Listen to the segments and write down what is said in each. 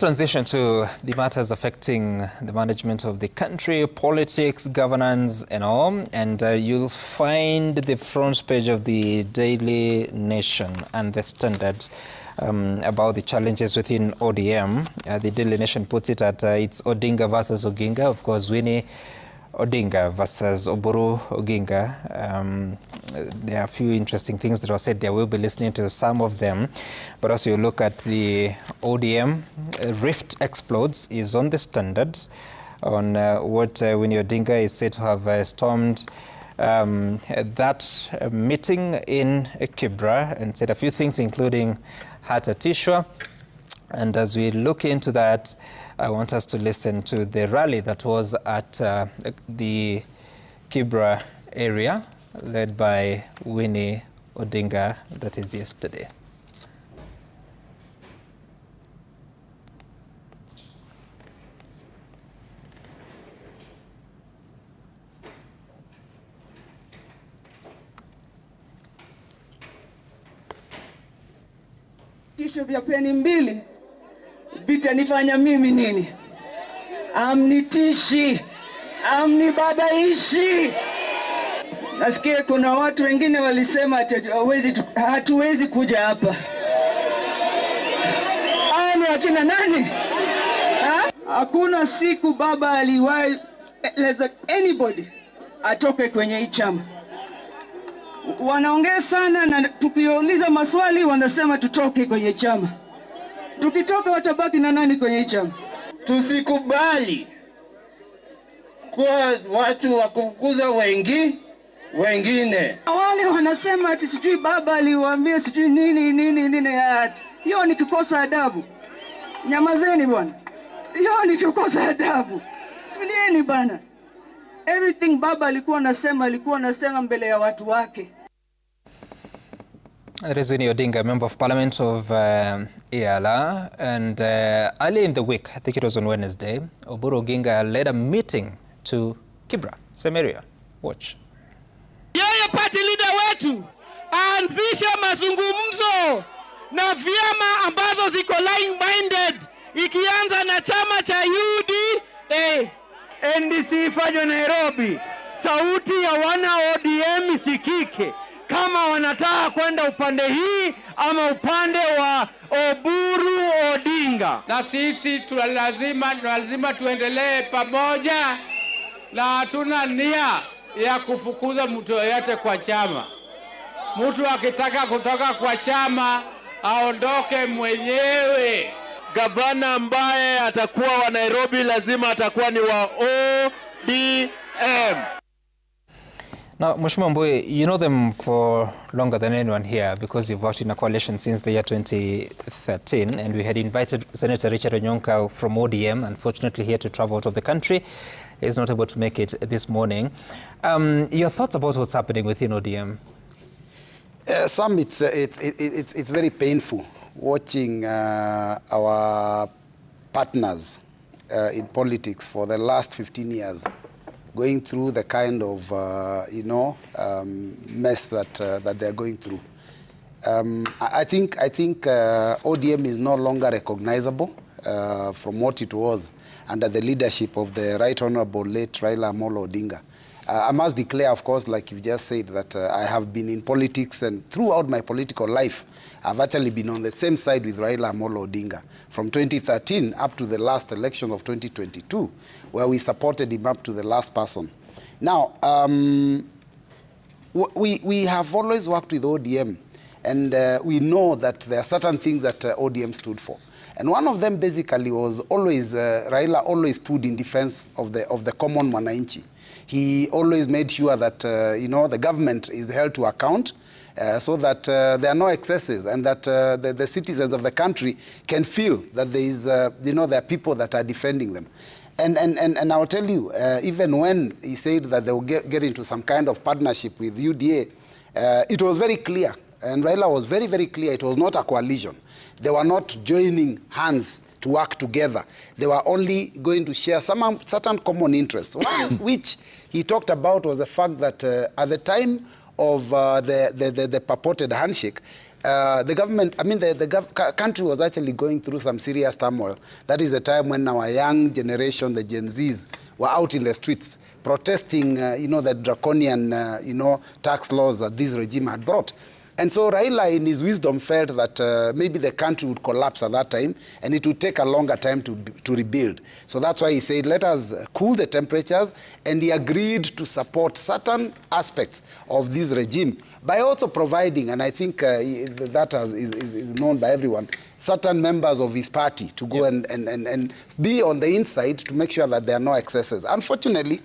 transition to the matters affecting the management of the country, politics, governance and all. And you'll find the front page of the Daily Nation and the Standard about the challenges within ODM. The Daily Nation puts it at it's Odinga versus Oginga. Of course, Winnie Odinga versus Oburu Oginga. There are a few interesting things that were said there. We'll be listening to some of them. But also you look at the ODM, rift explodes is on the Standard on what Winnie Odinga is said to have stormed that meeting in Kibra and said a few things, including Hata Tishwa. And as we look into that, I want us to listen to the rally that was at the Kibra area, led by Winnie Odinga, that is yesterday. Tisho vya peni mbili vitanifanya mimi nini? Amnitishi, amnibabaishi. Nasikia kuna watu wengine walisema hatuwezi kuja hapa. Ni akina nani? Hakuna siku baba aliwahi anybody atoke kwenye hii chama. Wanaongea sana na tukiuliza maswali wanasema tutoke kwenye chama. Tukitoka watabaki na nani kwenye hii chama? Tusikubali kwa watu wakukuza wengine. Wale wanasema ati sijui baba aliwaambia sijui nini. Hiyo ni kukosa adabu. Nyamazeni bwana. Hiyo ni kukosa adabu. Tulieni bana. Everything baba alikuwa anasema mbele ya watu wake. Winnie Odinga, Member of Parliament of Iala, and early in the week, I think it was on Wednesday, Oburu Oginga led a meeting to Kibra, same area. Watch. Yeye party leader wetu aanzishe mazungumzo na vyama ambazo ziko line-minded, ikianza na chama cha UDA. NDC ifanywe Nairobi, sauti ya wana ODM isikike kama wanataka kwenda upande hii ama upande wa Oburu Odinga. Na sisi lazima tuendelee pamoja, na hatuna nia ya kufukuza mtu yoyote kwa chama. Mtu akitaka kutoka kwa chama aondoke mwenyewe. Gavana ambaye atakuwa wa Nairobi lazima atakuwa ni wa ODM. Now, Mheshimiwa Mbowe, you know them for longer than anyone here because you've worked in a coalition since the year 2013, and we had invited Senator Richard Onyonka from ODM. Unfortunately, he had to travel out of the country. He's not able to make it this morning. Your thoughts about what's happening within ODM? Some, it's very painful watching our partners in politics for the last 15 years going through the kind of mess that they're going through. I think ODM is no longer recognizable from what it was under the leadership of the Right Honorable late Raila Amolo Odinga. I must declare, of course, like you just said, that I have been in politics, and throughout my political life, I've actually been on the same side with Raila Amolo Odinga from 2013 up to the last election of 2022, where we supported him up to the last person. Now, we have always worked with ODM, and we know that there are certain things that ODM stood for. And one of them basically was always, Raila always stood in defense of the common mwananchi. He always made sure that, the government is held to account so that there are no excesses, and that the citizens of the country can feel that there is, there are people that are defending them. And I'll tell you, even when he said that they will get into some kind of partnership with UDA, it was very clear, and Raila was very, very clear, it was not a coalition. They were not joining hands to work together. They were only going to share some certain common interests. One which he talked about was the fact that at the time of the purported handshake, the government, I mean, the country was actually going through some serious turmoil. That is the time when our young generation, the Gen Zs, were out in the streets protesting, the draconian, tax laws that this regime had brought. And so Raila, in his wisdom, felt that maybe the country would collapse at that time, and it would take a longer time to rebuild. So that's why he said, let us cool the temperatures, and he agreed to support certain aspects of this regime by also providing, and I think that is known by everyone, certain members of his party to go and be on the inside to make sure that there are no excesses. Unfortunately,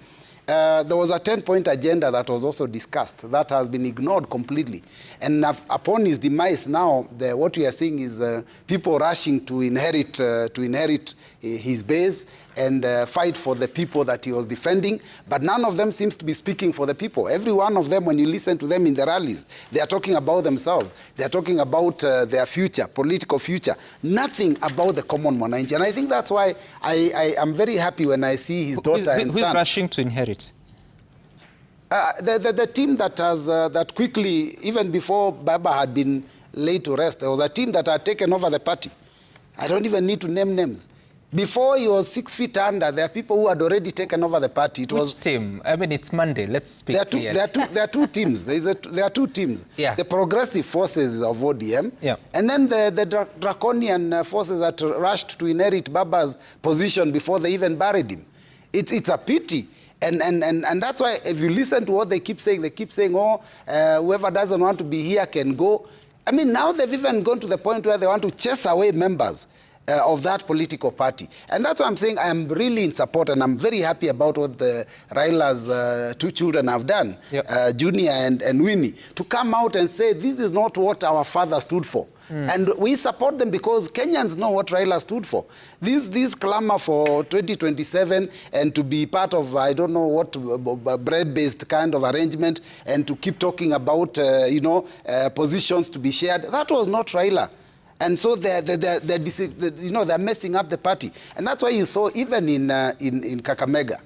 there was a 10-point agenda that was also discussed that has been ignored completely. And upon his demise now, what we are seeing is people rushing to inherit his base and fight for the people that he was defending. But none of them seems to be speaking for the people. Every one of them, when you listen to them in the rallies, they are talking about themselves. They are talking about their future, political future. Nothing about the common mwananchi. And I think that's why I am very happy when I see his daughter and son. Who is rushing to inherit? The team that quickly, even before Baba had been laid to rest, there was a team that had taken over the party. I don't even need to name names. Before he was 6 feet under, there are people who had already taken over the party. Which team? I mean, it's Monday. Let's speak clearly. There are two teams. There are two teams. Yeah. The progressive forces of ODM, and then the draconian forces that rushed to inherit Baba's position before they even buried him. It's a pity. And that's why if you listen to what they keep saying, whoever doesn't want to be here can go. I mean, now they've even gone to the point where they want to chase away members of that political party. And that's why I'm saying I am really in support, and I'm very happy about what the Raila's two children have done, Junior and Winnie, to come out and say this is not what our father stood for. And we support them because Kenyans know what Raila stood for. This clamor for 2027 and to be part of, I don't know what, bread-based kind of arrangement, and to keep talking about, positions to be shared, that was not Raila. And so they're messing up the party. And that's why you saw even in Kakamega,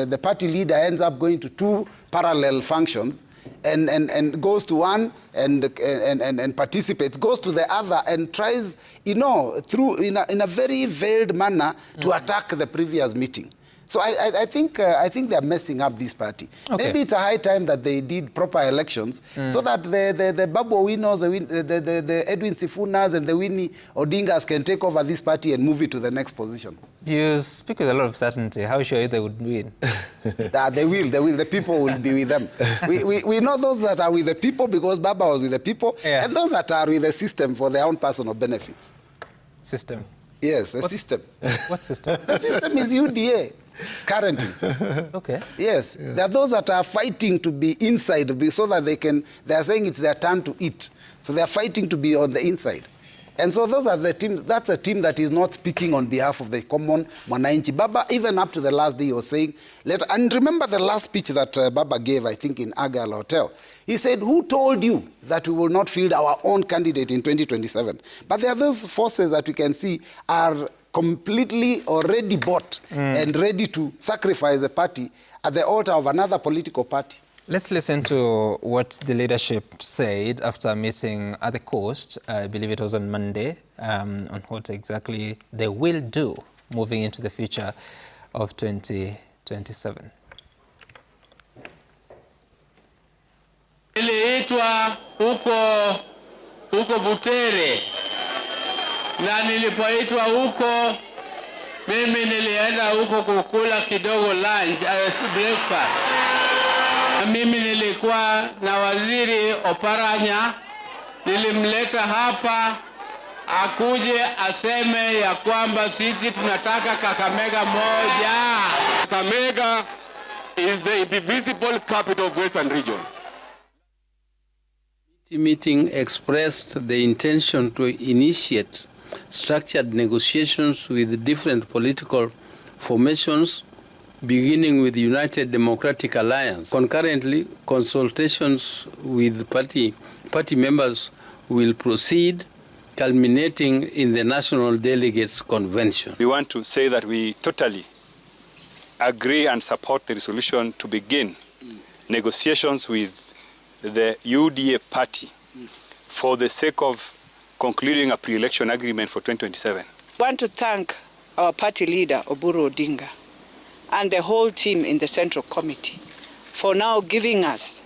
the party leader ends up going to two parallel functions, and goes to one and participates, goes to the other and tries, through in a very veiled manner to attack the previous meeting. So I think they're messing up this party. Okay. Maybe it's a high time that they did proper elections so that the Babu Owinos, the Edwin Sifunas and the Winnie Odingas can take over this party and move it to the next position. You speak with a lot of certainty. How sure they would win? They will. The people will be with them. We know those that are with the people because Baba was with the people, and those that are with the system for their own personal benefits. System? Yes, the system. What system? The system is UDA. Currently. Okay. Yes. Yeah. There are those that are fighting to be inside so that they are saying it's their turn to eat. So they are fighting to be on the inside. And so those are the teams. That's a team that is not speaking on behalf of the common mwananchi. Baba, even up to the last day, he was saying, and remember the last speech that Baba gave, I think, in Agal Hotel. He said, who told you that we will not field our own candidate in 2027? But there are those forces that we can see are completely already bought and ready to sacrifice the party at the altar of another political party. Let's listen to what the leadership said after a meeting at the coast. I believe it was on Monday, on what exactly they will do moving into the future of 2027. Niliitwa huko Butere, na nilipoitwa huko mimi nilienda huko kukula kidogo lunch, breakfast. Mimi nilikuwa na waziri Oparanya, nilimleta hapa akuje aseme ya kwamba sisi tunataka Kakamega moja. Kakamega is the indivisible capital of Western region. The meeting expressed the intention to initiate structured negotiations with different political formations, beginning with the United Democratic Alliance. Concurrently, consultations with party members will proceed, culminating in the National Delegates Convention. We want to say that we totally agree and support the resolution to begin negotiations with the UDA party for the sake of concluding a pre-election agreement for 2027. I want to thank our party leader, Oburu Odinga, and the whole team in the Central Committee for now giving us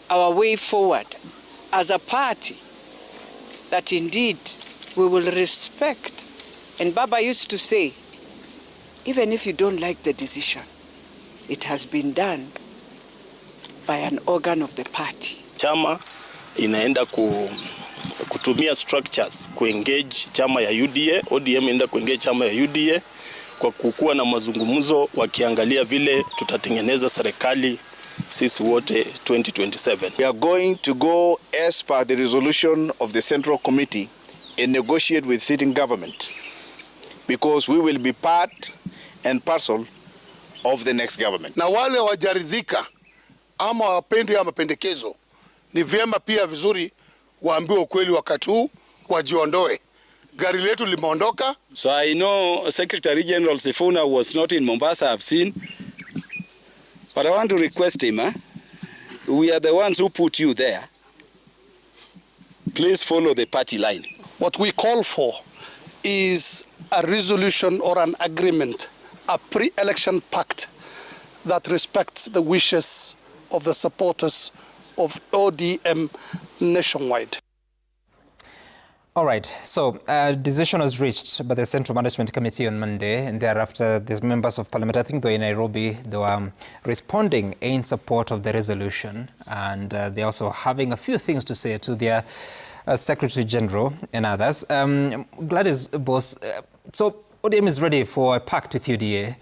our way forward as a party that indeed we will respect. And Baba used to say, even if you don't like the decision, it has been done by an organ of the party. Chama inaenda kutumia structures kuengage chama ya UDA, ODM inaenda kuengage chama ya UDA kwa kukuwa na mazungumzo wakiangalia vile tutatengeneza serikali sisi wote 2027. We are going to go as per the resolution of the Central Committee and negotiate with sitting government, because we will be part and parcel of the next government. Na wale wajaridhika ama wapendi ya mapendekezo, ni vyema pia vizuri waambiwe ukweli wakati huu, wajiondoe. Gari letu limeondoka. So I know Secretary General Sifuna was not in Mombasa, I've seen. But I want to request him, we are the ones who put you there. Please follow the party line. What we call for is a resolution or an agreement, a pre-election pact that respects the wishes of the supporters of ODM nationwide. All right, so a decision was reached by the Central Management Committee on Monday, and thereafter the members of Parliament, I think they were in Nairobi, they were responding in support of the resolution, and they're also having a few things to say to their Secretary General and others. Gladys, boss, so ODM is ready for a pact with UDA.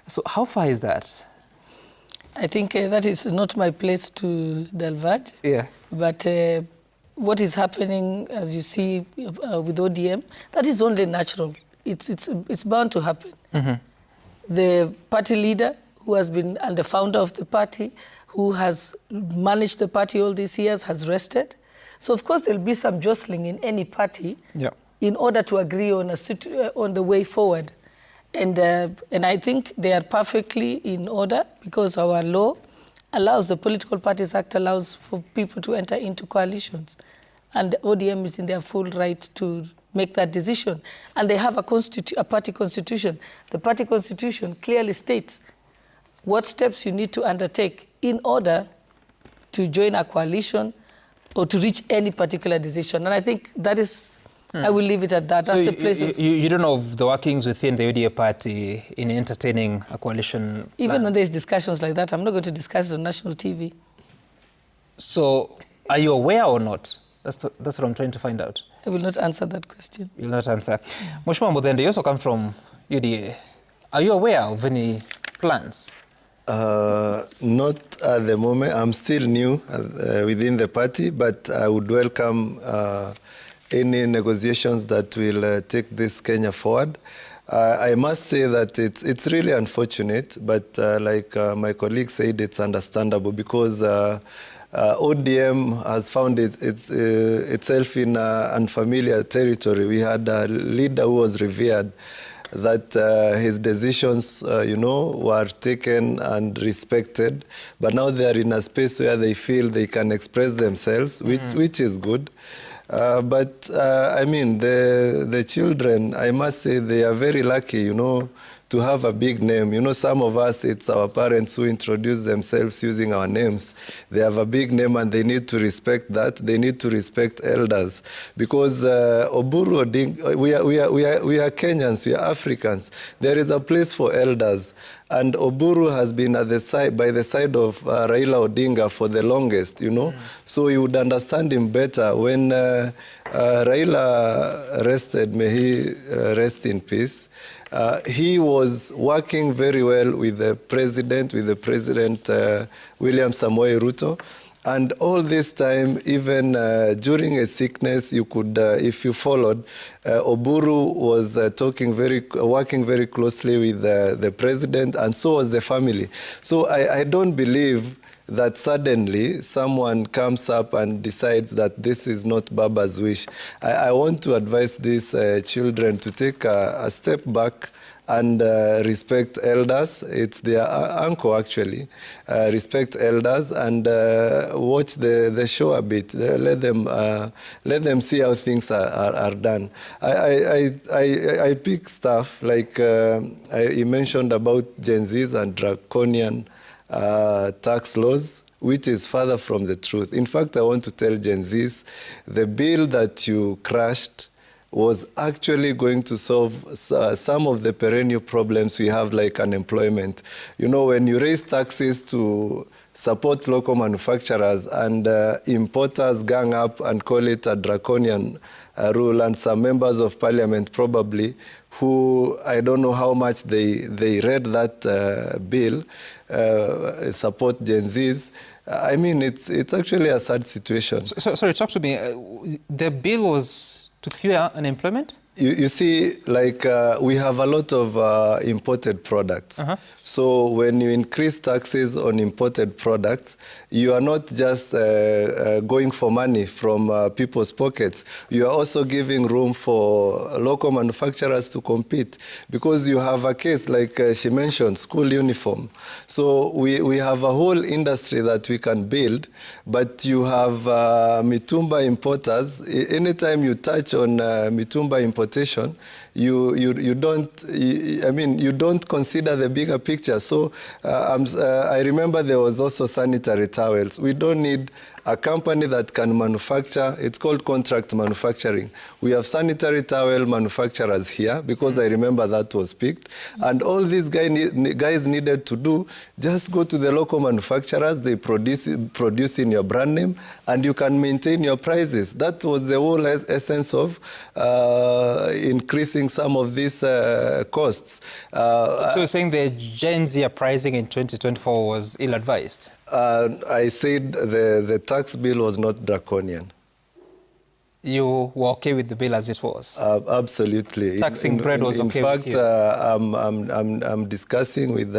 So how far is that? I think that is not my place to divulge. Yeah. But what is happening, as you see with ODM, that is only natural. It's bound to happen. Mm-hmm. The party leader, who has been and the founder of the party, who has managed the party all these years, has rested. So of course there'll be some jostling in any party in order to agree on the way forward. And I think they are perfectly in order, because our law allows, the Political Parties Act allows for people to enter into coalitions. And the ODM is in their full right to make that decision. And they have a party constitution. The party constitution clearly states what steps you need to undertake in order to join a coalition or to reach any particular decision. And I think that is... I will leave it at that. That's the place you don't know of the workings within the UDA party in entertaining a coalition Even when there's discussions like that, I'm not going to discuss it on national TV. So, are you aware or not? That's what I'm trying to find out. I will not answer that question. You will not answer. Mheshimiwa Mudhende, you also come from UDA. Are you aware of any plans? Not at the moment. I'm still new within the party, but I would welcome any negotiations that will take this Kenya forward. I must say that it's really unfortunate, but like my colleague said, it's understandable, because ODM has found itself in unfamiliar territory. We had a leader who was revered, that his decisions, were taken and respected, but now they are in a space where they feel they can express themselves, which is good. But I mean, the children, I must say, they are very lucky, to have a big name. Some of us, it's our parents who introduce themselves using our names. They have a big name and they need to respect that. They need to respect elders. Because Oburu Odinga, we are Kenyans, we are Africans. There is a place for elders. And Oburu has been at by the side of Raila Odinga for the longest, So you would understand him better. When Raila rested, may he rest in peace, he was working very well with the president, William Samoei Ruto. And all this time, even during a sickness, you could, if you followed, Oburu was working very closely with the president, and so was the family. So I don't believe that suddenly someone comes up and decides that this is not Baba's wish. I want to advise these children to take a step back and respect elders. It's their uncle, actually. Respect elders and watch the show a bit. Let them see how things are done. I pick stuff like you mentioned about Gen Zs and draconian tax laws, which is further from the truth. In fact, I want to tell Gen Zs, the bill that you crashed was actually going to solve some of the perennial problems we have, like unemployment. You know, when you raise taxes to support local manufacturers and importers gang up and call it a draconian rule, and some members of parliament probably, who I don't know how much they read that bill, support Gen Zs. I mean, it's actually a sad situation. Sorry, talk to me. The bill was to cure unemployment? You see, like we have a lot of imported products. So when you increase taxes on imported products, you are not just going for money from people's pockets. You are also giving room for local manufacturers to compete, because you have a case like she mentioned, school uniform. So we have a whole industry that we can build, but you have mitumba importers. Anytime you touch on mitumba importation, you don't consider the bigger picture. So I remember there was also sanitary towels. We don't need a company that can manufacture. It's called contract manufacturing. We have sanitary towel manufacturers here, because I remember that was picked. And all these guys needed to do, just go to the local manufacturers, they produce in your brand name, and you can maintain your prices. That was the whole essence of increasing some of these costs. So you're saying the Gen Z pricing in 2024 was ill-advised? I said the tax bill was not draconian. You were okay with the bill as it was? Absolutely. Taxing bread was okay with you? In fact, I'm discussing with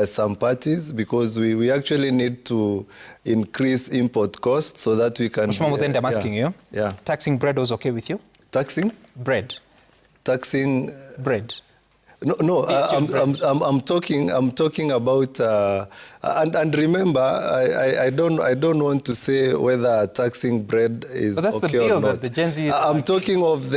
some parties, because we actually need to increase import costs so that we can... Mheshimiwa, I'm asking you. Yeah. Taxing bread was okay with you? Taxing? Bread. Taxing... Bread. No, I'm talking about and remember, I don't want to say whether taxing bread is but that's okay the bill or not. That the Gen Z I'm talking of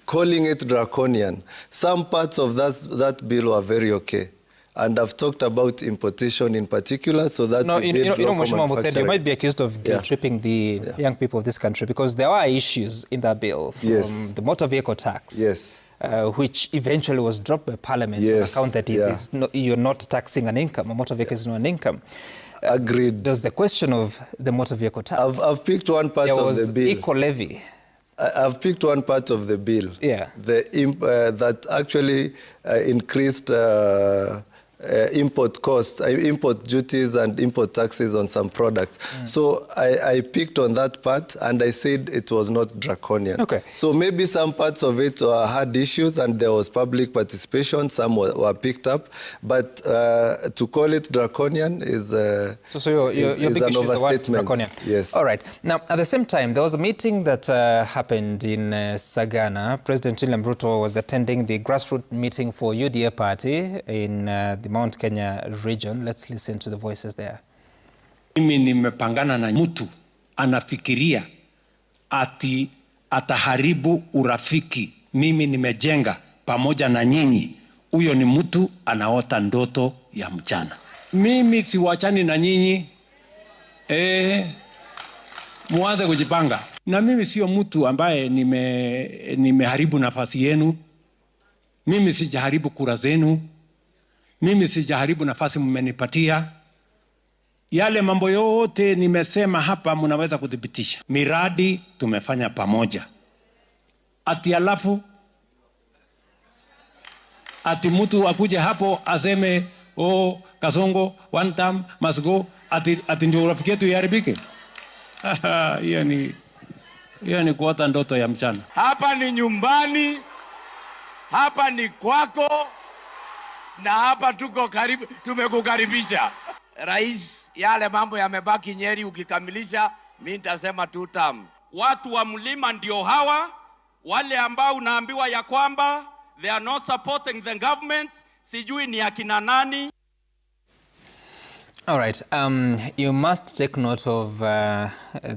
calling it draconian. Some parts of that bill are very okay. And I've talked about importation in particular, so that Mheshimiwa, you might be accused of guilt-tripping the young people of this country, because there are issues in that bill, from the motor vehicle tax. Yes. Which eventually was dropped by Parliament on account that you're not taxing an income. A motor vehicle is not an income. Agreed. There's the question of the motor vehicle tax. I've picked one part of the bill. There was eco-levy. I've picked one part of the bill. Yeah. That actually increased import costs, import duties and import taxes on some products. So I picked on that part, and I said it was not draconian. Okay. So maybe some parts of it had issues and there was public participation, some were picked up, but to call it draconian is an overstatement. Yes. All right. Now, at the same time, there was a meeting that happened in Sagana. President William Ruto was attending the grassroots meeting for UDA party in the Mount Kenya region. Let's listen to the voices there. Mimi nimepangana na mtu anafikiria ati ataharibu urafiki mimi nimejenga pamoja na nyinyi. Huyo ni mtu anaota ndoto ya mchana. Mimi siwachani na nyinyi. Muanze kujipanga. Na mimi sio mtu ambaye nimeharibu nafasi yenu. Mimi sijaharibu kura zenu. Mimi sijaharibu nafasi mmenipatia. Yale mambo yote nimesema hapa mnaweza kudhibitisha. Miradi tumefanya pamoja. Ati alafu ati mtu akuje hapo aseme Kasongo one time must go, ati ndio urafiki yetu iharibike. Hiyo ni kuota ndoto ya mchana. Hapa ni nyumbani. Hapa ni kwako. Na hapa tuko karibu, tumekukaribisha. rais, yale mambo yamebaki Nyeri, ukikamilisha mimi nitasema 2 term. Watu wa mlima ndio hawa, wale ambao unaambiwa ya kwamba they are not supporting the government, sijui ni akina nani. All right. You must take note of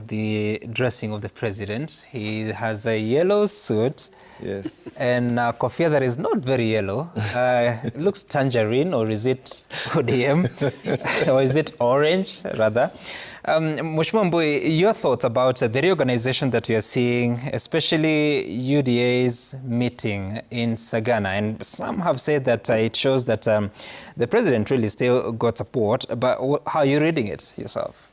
the dressing of the president. He has a yellow suit. Yes. And a kofia that is not very yellow. It looks tangerine, or is it ODM? Or is it orange, rather? Mheshimiwa Mbui, your thoughts about the reorganization that we are seeing, especially UDA's meeting in Sagana. And some have said that it shows that the president really still got support. But how are you reading it yourself?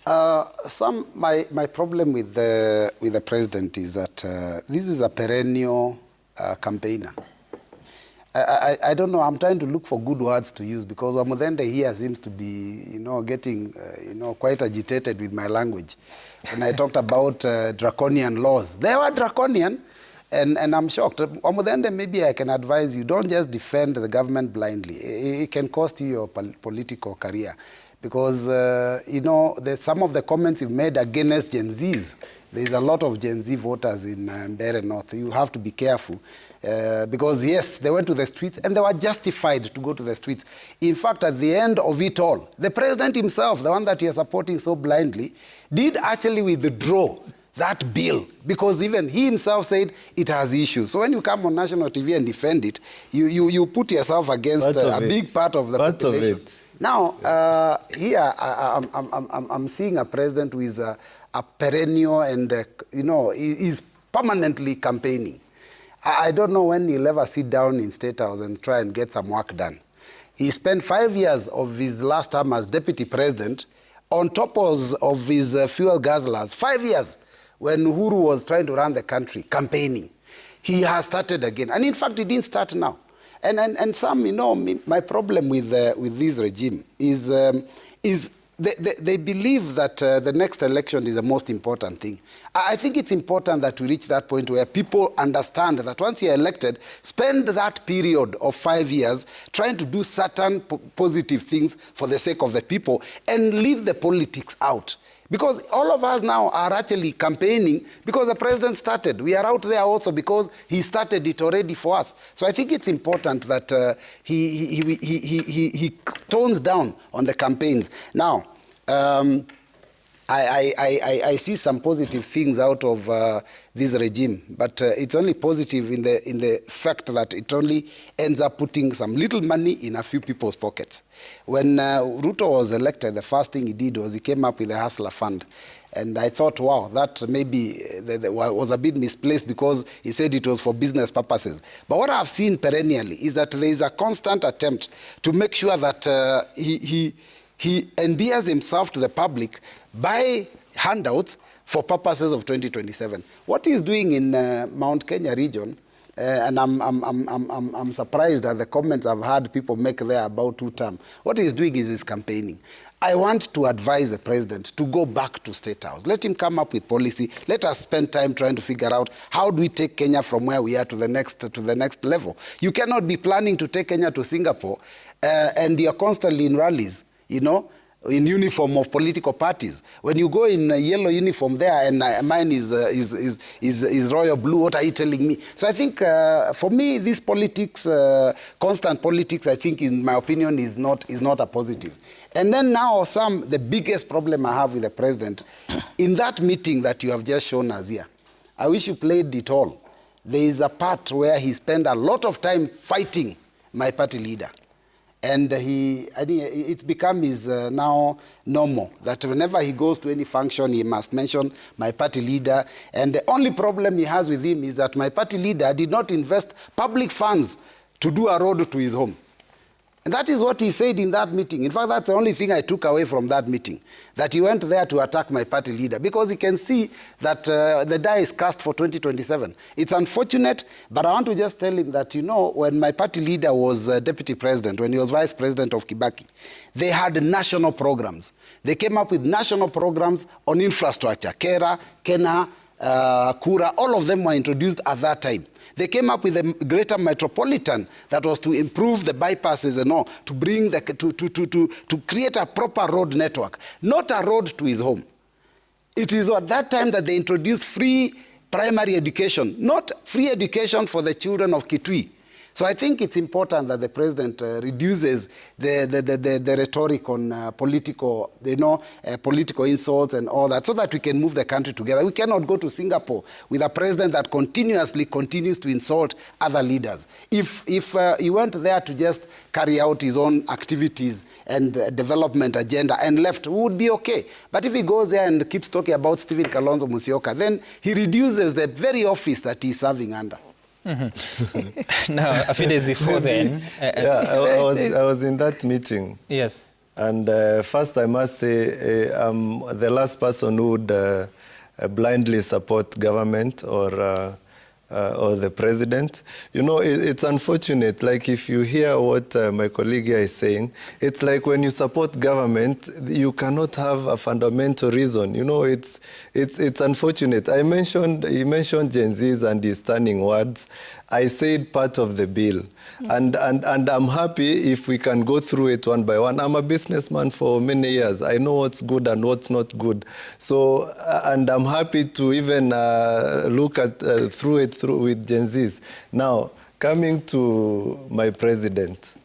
My problem with the president is that this is a perennial campaigner. I don't know. I'm trying to look for good words to use because Wamudende here seems to be, getting, quite agitated with my language. When I talked about draconian laws, they were draconian, and I'm shocked. Wamudende, maybe I can advise you: don't just defend the government blindly. It can cost you your political career. Because, some of the comments you've made against Gen Zs, there's a lot of Gen Z voters in Mbeere North. You have to be careful. Because, yes, they went to the streets and they were justified to go to the streets. In fact, at the end of it all, the president himself, the one that you're supporting so blindly, did actually withdraw that bill, because even he himself said it has issues. So when you come on national TV and defend it, you put yourself against a big part of the population. Now, here I'm seeing a president who is a perennial and, is permanently campaigning. I don't know when he'll ever sit down in State House and try and get some work done. He spent 5 years of his last term as deputy president on top of his fuel guzzlers. 5 years when Uhuru was trying to run the country, campaigning. He has started again. And in fact, he didn't start now. And some, my problem with this regime is they believe that the next election is the most important thing. I think it's important that we reach that point where people understand that once you're elected, spend that period of 5 years trying to do certain positive things for the sake of the people and leave the politics out. Because all of us now are actually campaigning because the president started. We are out there also because he started it already for us. So I think it's important that he tones down on the campaigns. Now, I see some positive things out of this regime, but it's only positive in the fact that it only ends up putting some little money in a few people's pockets. When Ruto was elected, the first thing he did was he came up with a hustler fund. And I thought, wow, that maybe was a bit misplaced because he said it was for business purposes. But what I've seen perennially is that there is a constant attempt to make sure that he endears himself to the public by handouts for purposes of 2027. What he's doing in Mount Kenya region, and I'm surprised at the comments I've heard people make there about 2-term. What he's doing is he's campaigning. I want to advise the president to go back to State House. Let him come up with policy. Let us spend time trying to figure out how do we take Kenya from where we are to the next level. You cannot be planning to take Kenya to Singapore and you're constantly in rallies, in uniform of political parties. When you go in a yellow uniform there and mine is royal blue, what are you telling me? So I think for me, this politics, constant politics, I think in my opinion is not a positive. And then now the biggest problem I have with the president, in that meeting that you have just shown us here, I wish you played it all. There is a part where he spent a lot of time fighting my party leader. And it's become now normal that whenever he goes to any function, he must mention my party leader. And the only problem he has with him is that my party leader did not invest public funds to do a road to his home. And that is what he said in that meeting. In fact, that's the only thing I took away from that meeting, that he went there to attack my party leader, because he can see that the die is cast for 2027. It's unfortunate, but I want to just tell him that, when my party leader was deputy president, when he was vice president of Kibaki, they had national programs. They came up with national programs on infrastructure. Kera, Kena, Kura, all of them were introduced at that time. They came up with a greater metropolitan that was to improve the bypasses and all, to bring to create a proper road network, not a road to his home. It is at that time that they introduced free primary education, not free education for the children of Kitui. So I think it's important that the president reduces the rhetoric on political insults and all that, so that we can move the country together. We cannot go to Singapore with a president that continues to insult other leaders. If he went there to just carry out his own activities and development agenda and left, we would be okay. But if he goes there and keeps talking about Stephen Kalonzo Musyoka, then he reduces the very office that he's serving under. Mm-hmm. Now, a few days before then... I was in that meeting. Yes. And first I must say I'm the last person who would blindly support government or the president. You know, it's unfortunate. Like, if you hear what my colleague here is saying, it's like when you support government, you cannot have a fundamental reason. You know, it's unfortunate. He mentioned Gen Zs and his stunning words. I said part of the bill. And I'm happy if we can go through it one by one. I'm a businessman for many years. I know what's good and what's not good. So, and I'm happy to even look at through with Gen Zs. Now, coming to my president,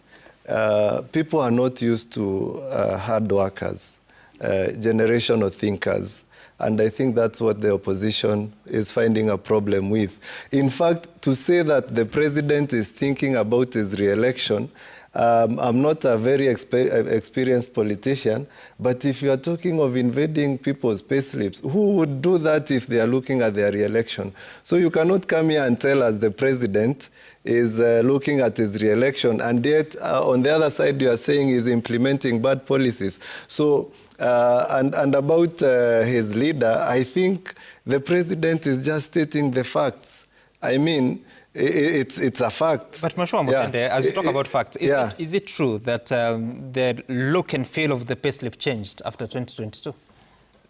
people are not used to hard workers, generational thinkers. And I think that's what the opposition is finding a problem with. In fact, to say that the president is thinking about his re-election, I'm not a very experienced politician, but if you are talking of invading people's payslips, who would do that if they are looking at their re-election? So you cannot come here and tell us the president is looking at his re-election, and yet on the other side you are saying he's implementing bad policies. So. And about his leader, I think the president is just stating the facts. I mean, it's a fact. But Mheshimiwa Mutende, as you talk about facts, is it true that the look and feel of the payslip changed after 2022?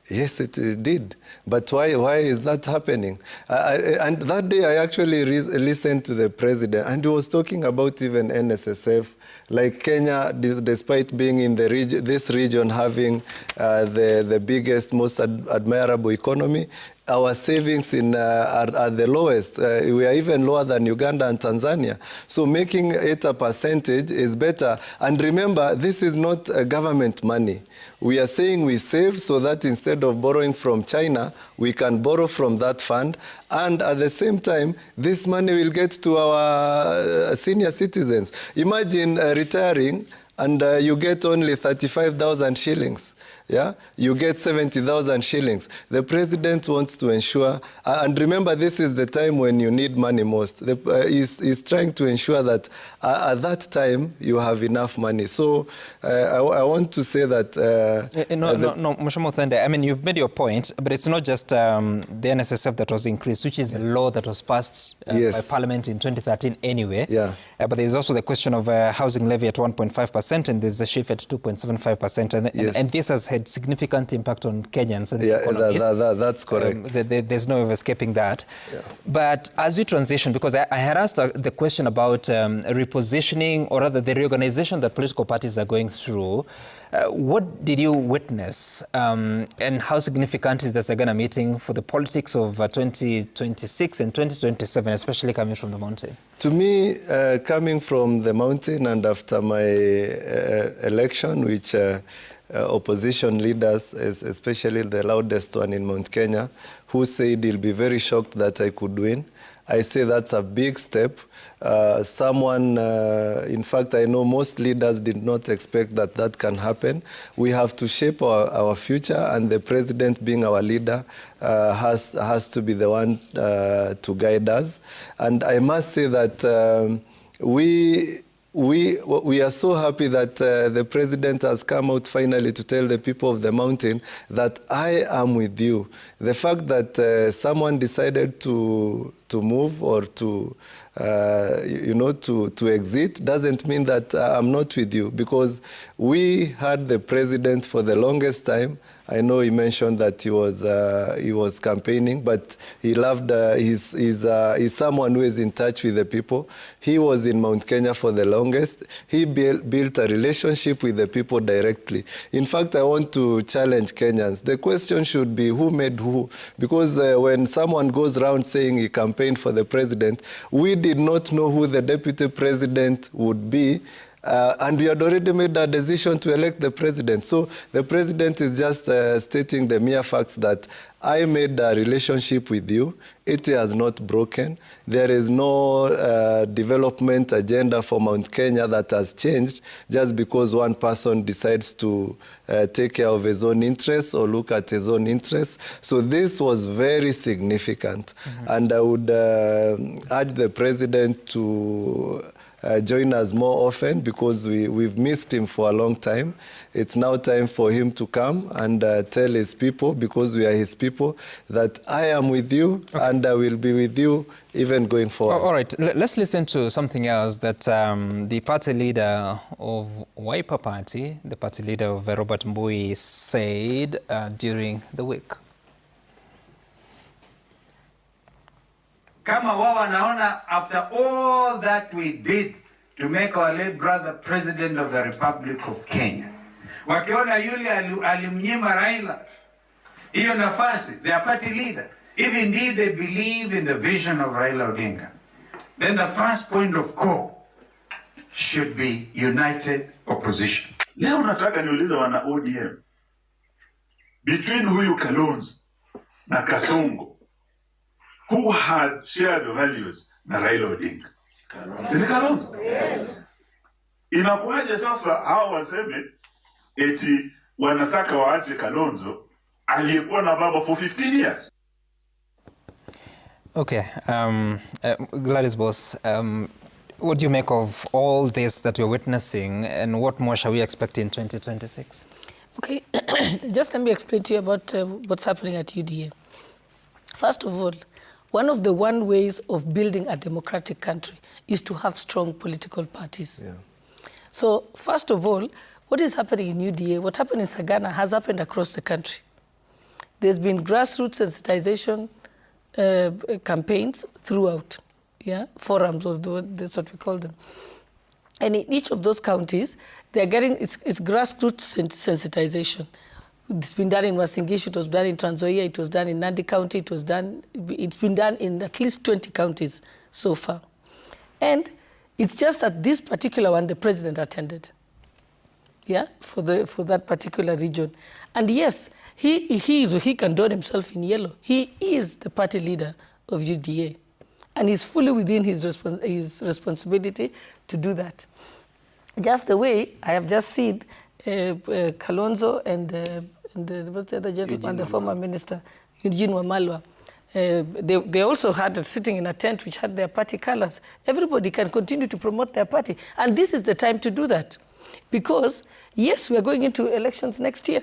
Yes, it did. But why is that happening? And that day I actually listened to the president, and he was talking about even NSSF. Like Kenya, despite being in this region having the biggest, most admirable economy, our savings are the lowest. We are even lower than Uganda and Tanzania. So making it a percentage is better. And remember, this is not government money. We are saying we save so that instead of borrowing from China, we can borrow from that fund. And at the same time, this money will get to our senior citizens. Imagine retiring and you get only 35,000 shillings. Yeah, you get 70,000 shillings. The president wants to ensure, and remember, this is the time when you need money most. He's trying to ensure that at that time you have enough money. So I want to say that... No, Mheshimiwa Mutende, I mean, you've made your point, but it's not just the NSSF that was increased, which is a law that was passed by Parliament in 2013 anyway. Yeah. But there's also the question of housing levy at 1.5%, and there's a shift at 2.75%. And this has had significant impact on Kenyans and the economies. That's correct. There's no way of escaping that. Yeah. But as you transition, because I had asked the question about repositioning, or rather the reorganization that political parties are going through, what did you witness, and how significant is the Sagana meeting for the politics of 2026 and 2027, especially coming from the mountain? To me, coming from the mountain and after my election, which opposition leaders, especially the loudest one in Mount Kenya, who said he'll be very shocked that I could win. I say that's a big step. In fact, I know most leaders did not expect that can happen. We have to shape our future, and the president, being our leader, has to be the one to guide us. And I must say that we are so happy that the president has come out finally to tell the people of the mountain that I am with you. The fact that someone decided to move or to to exit doesn't mean that I'm not with you, because we had the president for the longest time. I know he mentioned that he was campaigning, but he loved, he's someone who is in touch with the people. He was in Mount Kenya for the longest. He built a relationship with the people directly. In fact, I want to challenge Kenyans. The question should be who made who? Because when someone goes around saying he campaigned for the president, we did not know who the deputy president would be. And we had already made a decision to elect the president. So the president is just stating the mere facts that I made a relationship with you. It has not broken. There is no development agenda for Mount Kenya that has changed just because one person decides to take care of his own interests or look at his own interests. So this was very significant. And I would urge the president to join us more often, because we've missed him for a long time. It's now time for him to come and tell his people, because we are his people, that I am with you and I will be with you even going forward. All right, let's listen to something else that the party leader of Wiper Party, the party leader of Robert Mbui, said during the week. Kama wao wanaona after all that we did to make our late brother president of the Republic of Kenya, wakiona yule alimnyima Raila hiyo nafasi, their party leader, if indeed they believe in the vision of Raila Odinga, then the first point of call should be united opposition. Leo nataka niulize wana ODM, between huyu Kalonzo na Kasongo, who had shared the values na Raila Odinga? Kalonzo. Yes. Inakuwaje sasa hao waseme eti wanataka waache Kalonzo aliyekuwa na baba for 15 years? Okay, Gladys Boss, what do you make of all this that we're witnessing, and what more shall we expect in 2026? Okay, just let me explain to you about what's happening at UDA. First of all, one of the ways of building a democratic country is to have strong political parties. Yeah. So, first of all, what is happening in UDA, what happened in Sagana has happened across the country. There's been grassroots sensitization campaigns throughout, forums, or that's what we call them. And in each of those counties, they're getting, it's grassroots sensitization. It's been done in Wasingishu, it was done in Trans Nzoia, it was done in Nandi County, it's been done in at least 20 counties so far. And it's just that this particular one, the president attended, for that particular region. And yes, he can don himself in yellow. He is the party leader of UDA, and he's fully within his responsibility to do that. Just the way I have just seen Kalonzo and the other gentleman, the former minister, Eugene Wamalwa, they also had sitting in a tent which had their party colors. Everybody can continue to promote their party. And this is the time to do that. Because, yes, we are going into elections next year.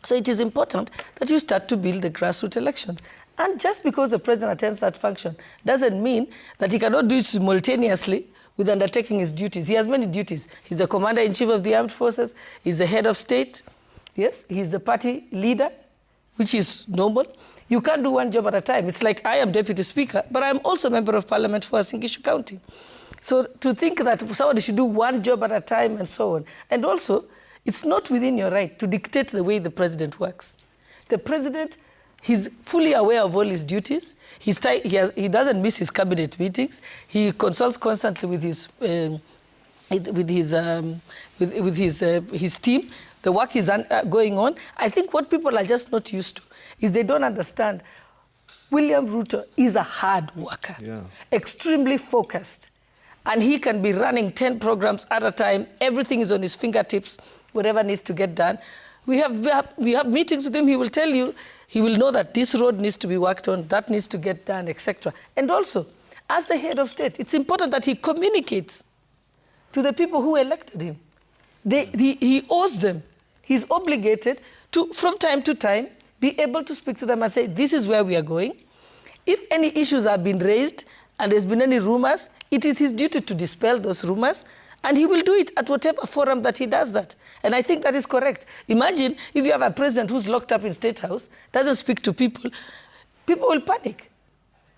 So it is important that you start to build the grassroots elections. And just because the president attends that function doesn't mean that he cannot do it simultaneously with undertaking his duties. He has many duties. He's the commander-in-chief of the armed forces. He's the head of state. Yes, he's the party leader, which is normal. You can't do one job at a time. It's like I am deputy speaker, but I'm also member of parliament for Wasingishu County. So to think that somebody should do one job at a time and so on. And also, it's not within your right to dictate the way the president works. The president, he's fully aware of all his duties. He doesn't miss his cabinet meetings. He consults constantly with his team. The work is going on. I think what people are just not used to is they don't understand William Ruto is a hard worker, extremely focused. And he can be running 10 programs at a time. Everything is on his fingertips, whatever needs to get done. We have meetings with him. He will tell you, he will know that this road needs to be worked on, that needs to get done, etc. And also, as the head of state, it's important that he communicates to the people who elected him. He owes them. He's obligated to, from time to time, be able to speak to them and say, this is where we are going. if any issues have been raised and there's been any rumors, it is his duty to dispel those rumors, and he will do it at whatever forum that he does that. And I think that is correct. Imagine if you have a president who's locked up in State House, doesn't speak to people, people will panic.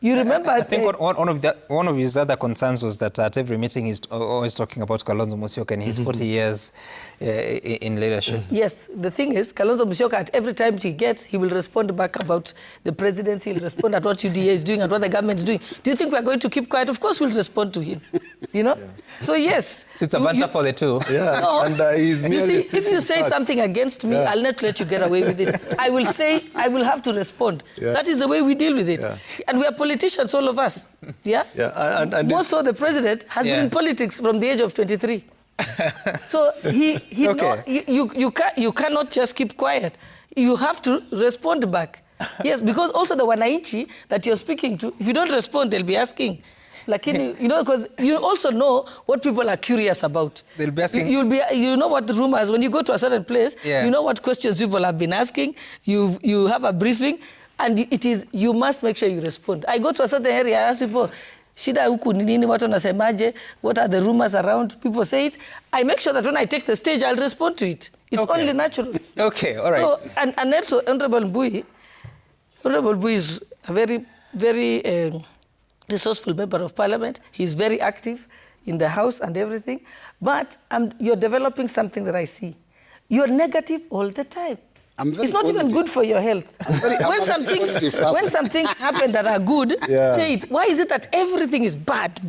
You remember? I think one of his other concerns was that at every meeting he's always talking about Kalonzo Musyoka and his 40 years in leadership. Yes, the thing is, Kalonzo Musyoka, at every time he will respond back about the presidency, he'll respond at what UDA is doing, at what the government is doing. Do you think we're going to keep quiet? Of course we'll respond to him, you know? Yeah. So yes. So it's a banter for the two. Yeah. No, and you see, if you say something against me, I'll not let you get away with it. I will have to respond. Yeah. That is the way we deal with it. Yeah. And we are politicians, all of us. Yeah? Yeah. And more so the president has been in politics from the age of 23. So you cannot just keep quiet. You have to respond back. Yes, because also the wananchi that you're speaking to, if you don't respond, they'll be asking. Like, you know, because you also know what people are curious about. They'll be asking. You know what the rumors, when you go to a certain place, you know what questions people have been asking. You have a briefing, and you must make sure you respond. I go to a certain area, I ask people, shida huku ni nini, watu wanasemaje, what are the rumors around, people say it. I make sure that when I take the stage, I'll respond to it. It's only natural. Okay, all right. So, and also, Honorable Mbui is a very, very resourceful member of parliament. He's very active in the house and everything. But you're developing something that I see. You're negative all the time. It's not even good for your health. When some things happen that are good, say it. Why is it that everything is bad?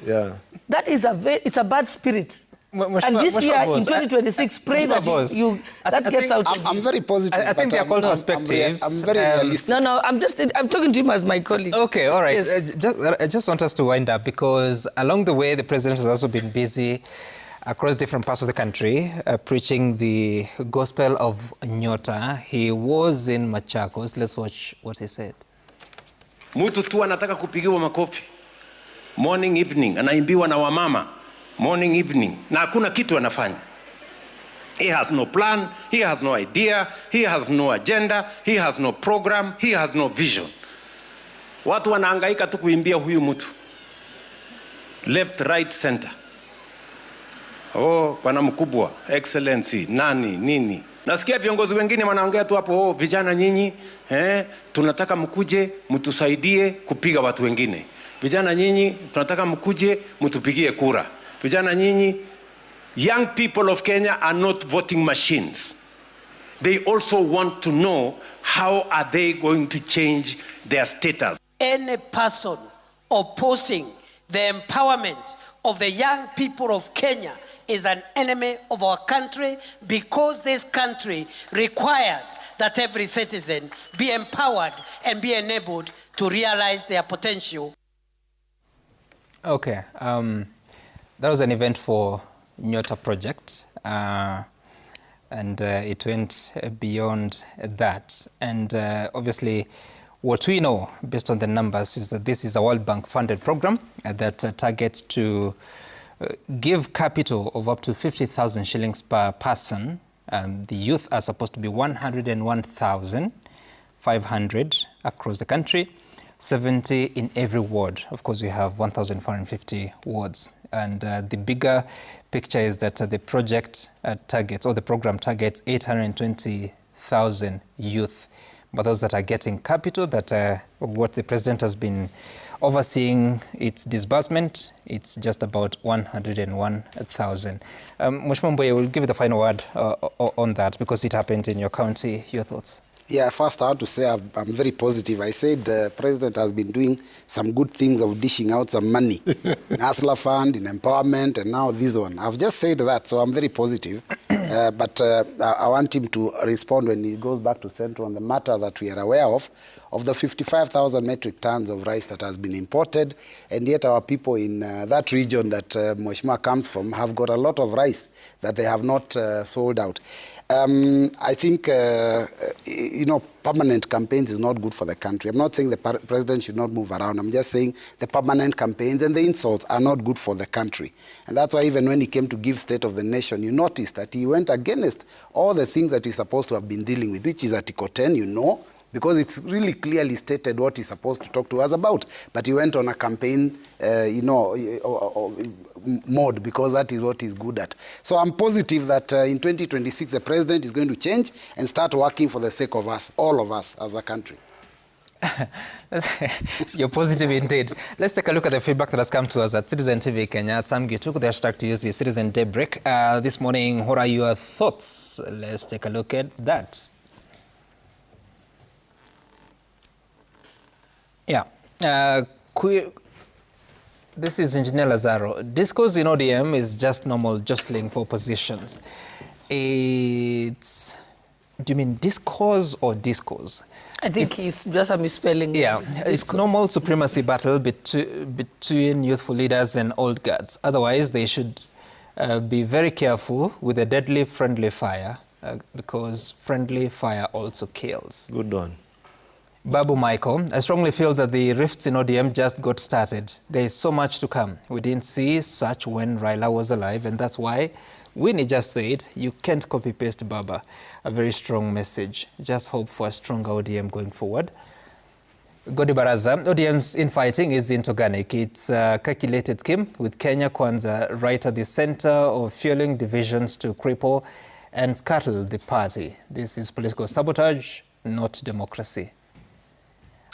Yeah. That is it's a bad spirit. And this year, in 2026, pray that that gets out of you. I'm very positive. I think they are called perspectives. I'm very realistic. No, I'm talking to him as my colleague. Okay, all right. Yes. I just want us to wind up, because along the way, the president has also been busy across different parts of the country, preaching the gospel of Nyota. He was in Machakos. Let's watch what he said. Mtu tu anataka kupigiwa makofi. Morning, evening. Anaimbiwa na wamama. Morning, evening. Na hakuna kitu anafanya. He has no plan. He has no idea. He has no agenda. He has no program. He has no vision. Watu wanahangaika tu kuimbia huyu mtu. Left, right, center. Oh, bwana mkubwa, excellency, nini. Nasikia viongozi wengine wanaongea tu hapo, vijana nyinyi, tunataka mkuje mtusaidie kupiga watu wengine. Vijana nyinyi, tunataka mkuje mtupigie kura. Vijana nyinyi, young people of Kenya are not voting machines. They also want to know how are they going to change their status. Any person opposing the empowerment of the young people of Kenya is an enemy of our country, because this country requires that every citizen be empowered and be enabled to realize their potential. Okay, that was an event for Nyota Project, and it went beyond that. And obviously, what we know, based on the numbers, is that this is a World Bank funded program that targets to give capital of up to 50,000 shillings per person. The youth are supposed to be 101,500 across the country, 70 in every ward. Of course, we have 1,450 wards. And the bigger picture is that the project targets, or the program targets, 820,000 youth. But those that are getting capital, that what the president has been overseeing its disbursement, it's just about 101,000. Mheshimiwa Mbowe, we'll give you the final word on that, because it happened in your county. Your thoughts? Yeah, first I want to say I'm very positive. I said the president has been doing some good things of dishing out some money in Hustler Fund, in empowerment, and now this one. I've just said that, so I'm very positive. But I want him to respond when he goes back to Central on the matter that we are aware of the 55,000 metric tons of rice that has been imported, and yet our people in that region that Mheshimiwa comes from have got a lot of rice that they have not sold out. I think, permanent campaigns is not good for the country. I'm not saying the president should not move around. I'm just saying the permanent campaigns and the insults are not good for the country. And that's why even when he came to give State of the Nation, you noticed that he went against all the things that he's supposed to have been dealing with, which is Article 10, because it's really clearly stated what he's supposed to talk to us about. But he went on a campaign, mode, because that is what he's good at. So I'm positive that in 2026, the president is going to change and start working for the sake of us, all of us as a country. You're positive indeed. Let's take a look at the feedback that has come to us at Citizen TV Kenya. Sam Gitu, the hashtag to use is Citizen DayBreak. This morning, what are your thoughts? Let's take a look at that. Yeah. This is Engineer Lazaro. Discourse in ODM is just normal jostling for positions. It's... Do you mean discourse or discourse? I think it's just a misspelling. Yeah, it's normal supremacy battle between youthful leaders and old guards. Otherwise, they should be very careful with the deadly friendly fire, because friendly fire also kills. Good one. Babu Michael, I strongly feel that the rifts in ODM just got started. There is so much to come. We didn't see such when Raila was alive, and that's why Winnie just said, you can't copy-paste Baba. A very strong message. Just hope for a stronger ODM going forward. Godi Baraza, ODM's infighting isn't organic. It's a calculated scheme with Kenya Kwanza right at the center of fueling divisions to cripple and scuttle the party. This is political sabotage, not democracy.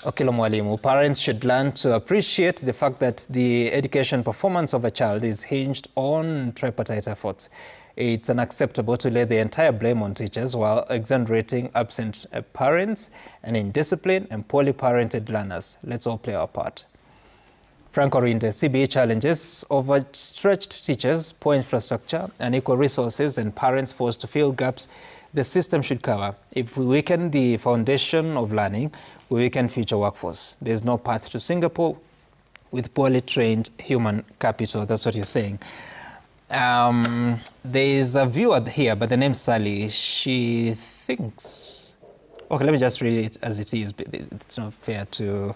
Okilo Mwalimu, parents should learn to appreciate the fact that the education performance of a child is hinged on tripartite efforts. It's unacceptable to lay the entire blame on teachers while exonerating absent parents and indisciplined and poorly parented learners. Let's all play our part. Frank Orinde, CBE challenges overstretched teachers, poor infrastructure, unequal resources, and parents forced to fill gaps the system should cover. If we weaken the foundation of learning, we weaken future workforce. There's no path to Singapore with poorly trained human capital. That's what you're saying. There's a viewer here by the name Sally. She thinks... Okay, let me just read it as it is. It's not fair to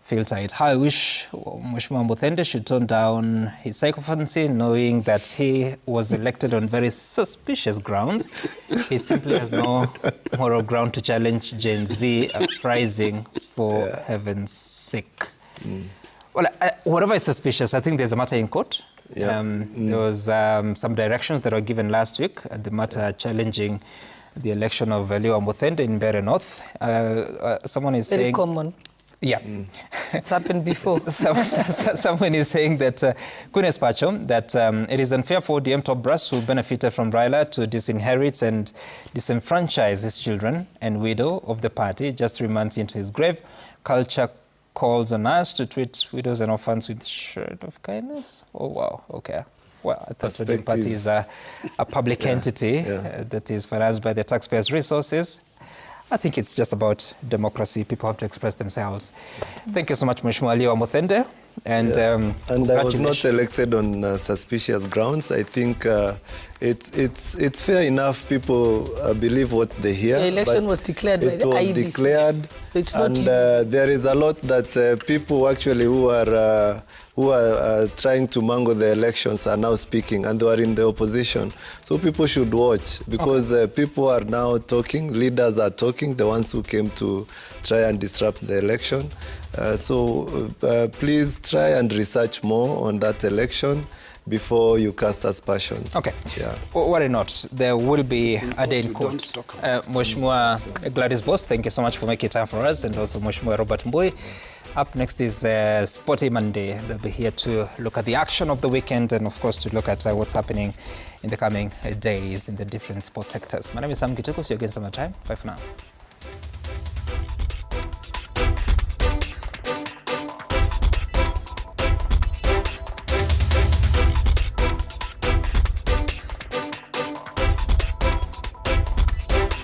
filter it. How I wish Mheshimiwa Muthende should tone down his sycophancy, knowing that he was elected on very suspicious grounds. He simply has no moral ground to challenge Gen Z uprising for heaven's sake. Well, whatever is suspicious, I think there's a matter in court. There was some directions that were given last week at the matter challenging the election of Liwa Muthende in Mbeere North. Someone is saying... Very common. Yeah. It's happened before. Someone is saying that, Kunes Pacho, that it is unfair for ODM top brass who benefited from Raila to disinherit and disenfranchise his children and widow of the party just 3 months into his grave. Culture calls on us to treat widows and orphans with shirt of kindness. Oh, wow. Okay. Well, I thought the party is a public entity that is financed by the taxpayers' resources. I think it's just about democracy. People have to express themselves. Thank you so much, Mheshimiwa Liwa Muthende. And I was not elected on suspicious grounds. I think it's fair enough. People believe what they hear. The election was declared by the IEBC. It was declared, so it's not there is a lot that people actually who are trying to mangle the elections are now speaking, and they are in the opposition. So people should watch, because people are now talking, leaders are talking, the ones who came to try and disrupt the election. Please try and research more on that election before you cast aspersions. Okay. Yeah. Worry not. There will be a day in court. Mheshimiwa Gladys Boss, thank you so much for making time for us, and also Mheshimiwa Robert Mbui. Up next is Sporty Monday. They'll be here to look at the action of the weekend and, of course, to look at what's happening in the coming days in the different sports sectors. My name is Sam Gituko. See you again some other time. Bye for now.